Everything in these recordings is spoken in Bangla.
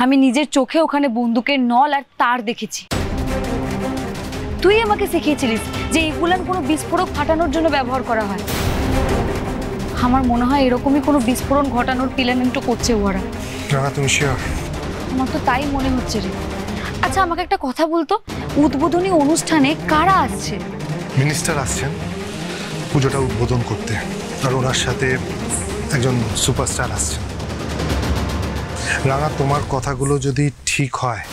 আমি নিজের চোখে ওখানে বন্দুকের নল আর তার দেখেছি। তুই আমাকে শিখিয়েছিলিস যে এগুলান কোনো বিস্ফোরক ফাটানোর জন্য ব্যবহার করা হয়। আমার মনে হয় এরকমই কোনো বিস্ফোরণ ঘটানোর প্ল্যানিংটা করছে ওরা। তুমি শিওর? আমার তো তাই মনে হচ্ছে রে। আচ্ছা আমাকে একটা কথা বলতো, উদ্বোধনী অনুষ্ঠানে কারা আসছে? মিনিস্টার আসছেন পুজোটা উদ্বোধন করতে, আর ওনার সাথে একজন সুপারস্টার আসছেন। রাঙা, তোমার কথাগুলো যদি ঠিক হয়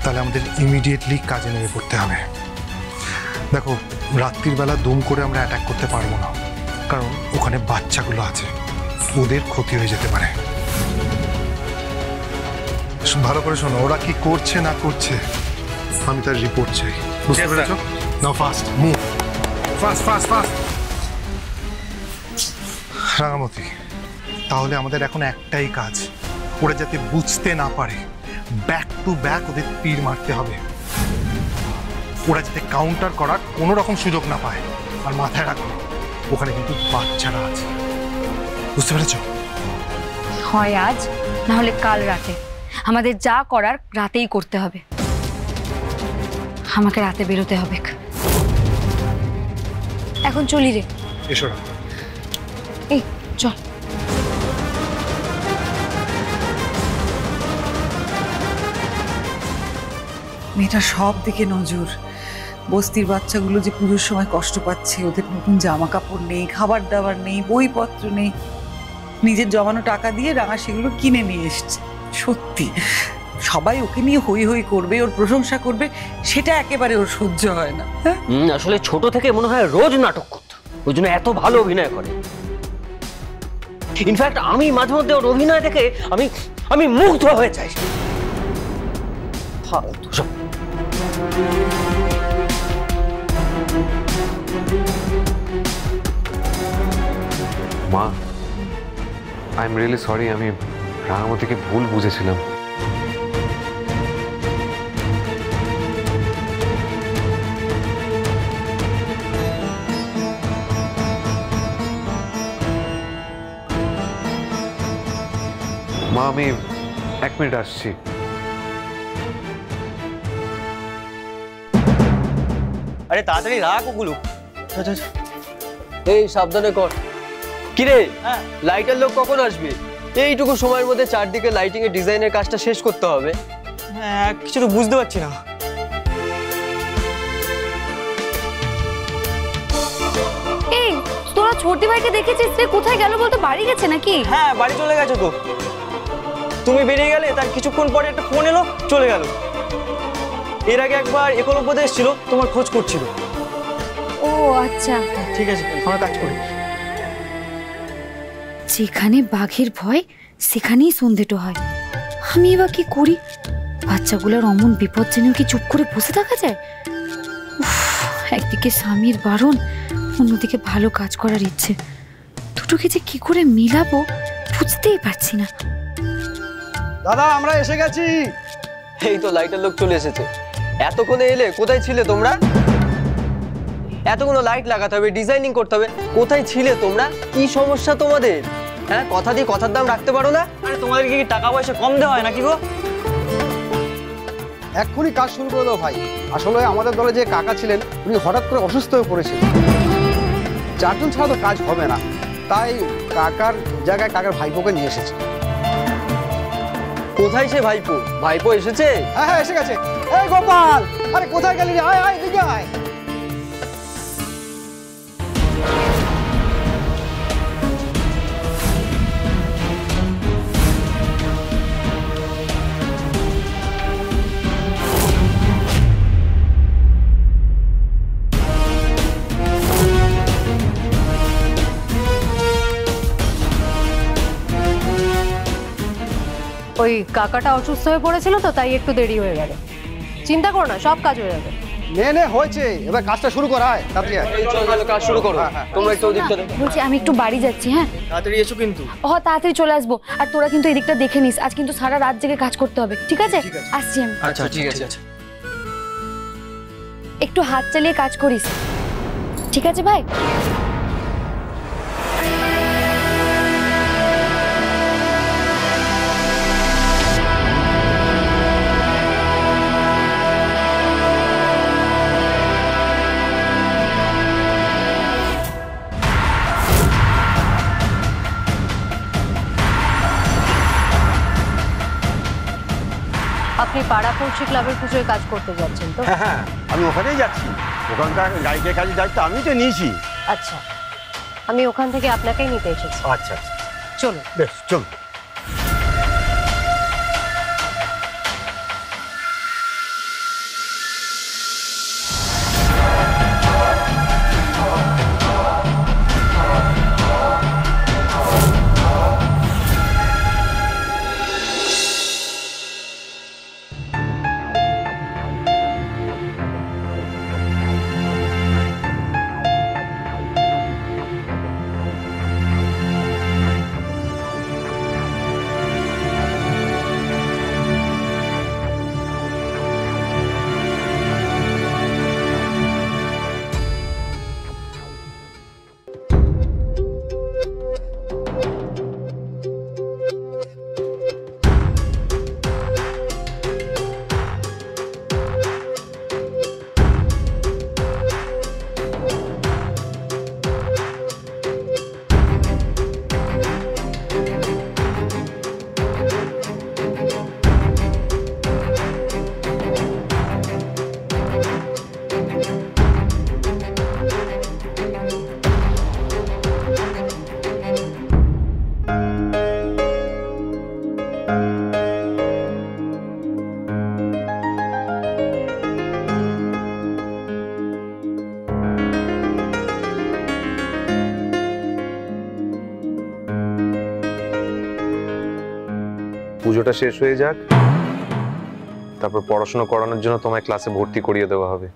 তাহলে আমাদের ইমিডিয়েটলি কাজে নেমে পড়তে হবে। দেখো, রাত্রির বেলা দুম করে আমরা অ্যাটাক করতে পারবো না, কারণ ওখানে বাচ্চাগুলো আছে, ওদের ক্ষতি হয়ে যেতে পারে। ভালো করে শোনো, ওরা কি করছে না করছে আমি তার রিপোর্ট চাই, বুঝতে পেরেছো? Now fast move, fast fast fast. Rangamati, তাহলে আমাদের এখন একটাই কাজ, ওরা যাতে বুঝতে না পারে, ব্যাক টু ব্যাক ওদের তীর মারতে হবে। ওরা যাতে কাউন্টার করার কোনো রকম সুযোগ না পায়। আর মাথায় রাখো, ওখানে কিন্তু বাচ্চারা আছে, বুঝতে পেরেছো? হয় আজ না হলে কাল রাতে। আমাদের যা করার রাতেই করতে হবে। আমাকে রাতে বেরোতে হবে। এখন চলি রে। এসো না, এই চল। মেয়েটা সব দিকে নজর। বস্তির বাচ্চাগুলো যে পুজোর সময় কষ্ট পাচ্ছে, ওদের নতুন জামা কাপড় নেই, খাবার দাবার নেই, বইপত্র নেই। নিজের জমানো টাকা দিয়ে রাঙা সেগুলো কিনে নিয়ে এসছে। সত্যি সবাই ওকে নিয়ে হই হই করবে, ওর প্রশংসা করবে, সেটা একেবারে ওর সহ্য হয় না। আসলে ছোট থেকে মনে হয় রোজ নাটক করতো, ওই জন্য এত ভালো অভিনয় করে। ইনফ্যাক্ট আমি মাঝে মধ্যে ওর অভিনয় দেখে আমি মুগ্ধ হয়ে যাই। ফালতু সব। মা, আই এম রিয়েলি সরি, আমি রাঙামতিকে ভুল বুঝেছিলাম। মা, আমি 1 মিনিট আসছি। আরে তাড়াতাড়ি রাখ ওগুলো। এই সাবধানে কর। কিরে, লাইটের লোক কখন আসবে? এইটুকু সময়ের মধ্যে চারদিকে লাইটিং এর ডিজাইনের কাজটা শেষ করতে হবে। হ্যাঁ, কিছু তো বুঝতে পারছি না। এই তোরা ছোটি ভাইকে দেখেছিস রে? কোথায় গেল বলতো? বাড়ি গেছে নাকি? হ্যাঁ, বাড়ি চলে গেছে তো। তুমি বেরিয়ে গেলে তার কিছুক্ষণ পরে একটা ফোন এলো, চলে গেল। এর আগে একবার একলব্যতে এসেছিল, তোমার খোঁজ করছিল। ও আচ্ছা, ঠিক আছে, আমরা কাজ করি। যেখানে বাঘের ভয় সেখানেই সন্ধেটো হয়। আমি এবার কি করি? বাচ্চাগুলোর অমন বিপদ জেনেও কি চুপ করে বসে থাকা যায়? একদিকে স্বামীর বারণ, অন্যদিকে ভালো কাজ করার ইচ্ছে, দুটোকে যে কি করে মিলাবো বুঝতেই পারছি না। দাদা, আমরা এসে গেছি। এই তো লাইটের লোক চলে এসেছে। এতক্ষণে এলে? কোথায় ছিলে তোমরা? এতগুলো লাইট লাগাতে হবে, ডিজাইনিং করতে হবে, কোথায় ছিলে তোমরা? কি সমস্যা তোমাদের? হ্যাঁ, কথা দিয়ে কথার দাম রাখতে পারো না? আরে তোমাদেরকে কি টাকা পয়সা কম দেওয়া হয় নাকি গো? এক্ষুনি কাজ শুরু করে দাও ভাই। আসলে আমাদের দলে যে কাকা ছিলেন, উনি হঠাৎ করে অসুস্থ হয়ে পড়েছিলেন। 4 জন ছাড়া তো কাজ হবে না, তাই কাকার জায়গায় কাকার ভাইপোকে নিয়ে এসেছে। কোথায় সে ভাইপো? ভাইপো এসেছে? হ্যাঁ হ্যাঁ, এসে গেছে। এই গোপাল, আরে কোথায় গেলি রে? আয় আয়, এদিকে আয়। ওই কাকাটা অসুস্থ হয়ে পড়েছিল তো, তাই একটু দেরি হয়ে গেল। চিন্তা করো না, সব কাজ হয়ে যাবে। নে হয়েছে, এবার কাজটা শুরু করা হয়। তাড়াতাড়ি আয়। এই চল চল, কাজ শুরু করো। তোমরা একটু ওদিকটা দেখো। বলছি আমি একটু বাড়ি যাচ্ছি। হ্যাঁ, তাড়াতাড়ি এসো কিন্তু। তাড়াতাড়ি চলে আসবো। আর তোরা কিন্তু এদিকটা দেখে নিস, আজ কিন্তু সারা রাত জেগে কাজ করতে হবে, ঠিক আছে? আসছি আমি। আচ্ছা ঠিক আছে। একটু হাত চালিয়ে কাজ করিস, ঠিক আছে ভাই? আপনি পাড়াপড়শি ক্লাবের পুজোয় কাজ করতে যাচ্ছেন তো? হ্যাঁ হ্যাঁ, আমি ওখানেই যাচ্ছি। ওখানকার গাইডের কাজের দায়িত্ব আমি তো নিয়েছি। আচ্ছা, আমি ওখান থেকে আপনাকেই নিতে এসেছি। আচ্ছা আচ্ছা, চলুন। বেশ চলুন। পুজোটা শেষ হয়ে যাক, তারপর পড়াশোনা করানোর জন্য তোমায় ক্লাসে ভর্তি করিয়ে দেওয়া হবে।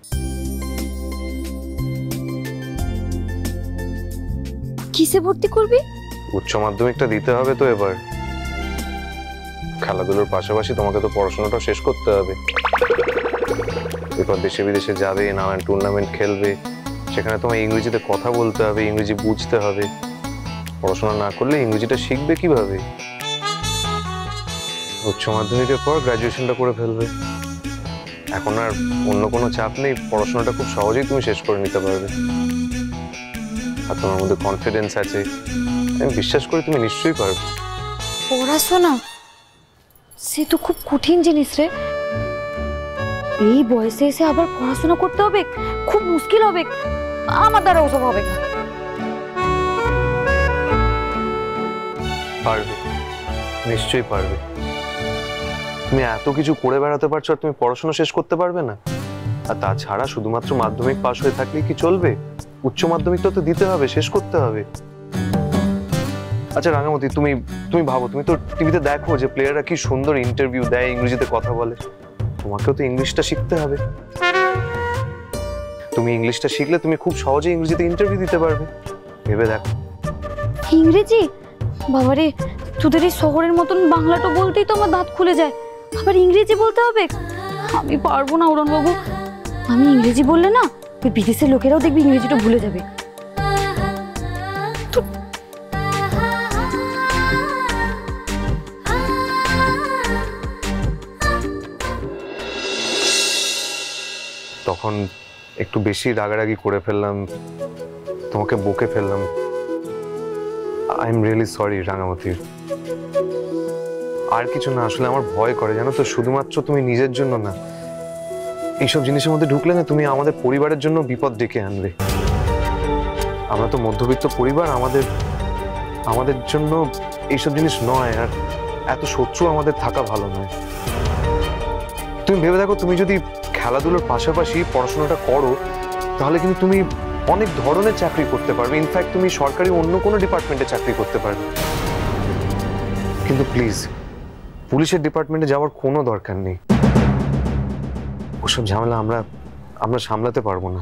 কিসে ভর্তি করবি? উচ্চ মাধ্যমিকটা দিতে হবে তো এবার। খেলাধুলোর পাশাপাশি তোমাকে তো পড়াশোনাটা শেষ করতে হবে। এরপর দেশে বিদেশে যাবে, নানান টুর্নামেন্ট খেলবে, সেখানে তোমায় ইংরেজিতে কথা বলতে হবে, ইংরেজি বুঝতে হবে। পড়াশোনা না করলে ইংরেজিটা শিখবে কিভাবে? উচ্চ মাধ্যমিকের পর গ্র্যাজুয়েশনটা করে ফেলবে। এখন আর অন্য কোনো চাপ নেই, পড়াশোনাটা খুব সহজেই তুমি শেষ করে নিতে পারবে। আর তোমার মধ্যে কনফিডেন্স আছে, আমি বিশ্বাস করি তুমি নিশ্চয়ই পারবে। পড়াশোনা সে তো খুব কঠিন জিনিস রে। এই বয়সে এসে আবার পড়াশোনা করতে হবে, খুব মুশকিল হবে। আমার দ্বারা ওসব হবে না। পারবে, নিশ্চয়ই পারবে। তুমি এত কিছু করে বেড়াতে পারছো আর তুমি পড়াশোনা শেষ করতে পারবে না? আর তাছাড়া শুধুমাত্র মাধ্যমিক পাশ হয়ে থাকলেই কি চলবে? উচ্চ মাধ্যমিকটা তো দিতে হবে, শেষ করতে হবে। আচ্ছা রাঙামতি, তুমি ভাবো, তুমি তো টিভিতে দেখো যে প্লেয়াররা কি সুন্দর ইন্টারভিউ দেয়, ইংরেজিতে কথা বলে। তোমাকেও তো ইংলিশটা শিখতে হবে। তুমি ইংলিশটা শিখলে তুমি খুব সহজে ইংরেজিতে ইন্টারভিউ দিতে পারবে। ভেবে দেখো। ইংরেজি? বাবারে, তোদের এই শহরের মতন বাংলাটা বলতেই তো আমার দাঁত খুলে যায়, আবার ইংরেজি বলতে হবে? আমি পারবো না উড়ন বাবু। আমি ইংরেজি বললে না, ওই বিদেশের লোকেরাও দেখবি ইংরেজিটা ভুলে যাবে। তখন একটু বেশি রাগারাগি করে ফেললাম, তোমাকে বকে ফেললাম। I am really sorry Rangamati. আর কিছু না, আসলে আমার ভয় করে জানো তো, শুধুমাত্র তুমি নিজের জন্য না, এইসব জিনিসের মধ্যে ঢুকলে না তুমি আমাদের পরিবারের জন্য বিপদ ডেকে আনবে। আমরা তো মধ্যবিত্ত পরিবার, আমাদের জন্য এইসব জিনিস নয়, আর এত শত্রু আমাদের থাকা ভালো নয়। তুমি ভেবে দেখো, তুমি যদি খেলাধুলোর পাশাপাশি পড়াশোনাটা করো তাহলে কিন্তু তুমি অনেক ধরনের চাকরি করতে পারবে। ইনফ্যাক্ট তুমি সরকারি অন্য কোনো ডিপার্টমেন্টে চাকরি করতে পারবে। কিন্তু প্লিজ, পুলিশের ডিপার্টমেন্টে যাওয়ার কোনো দরকার নেই। ওসব ঝামেলা আমরা সামলাতে পারবো না।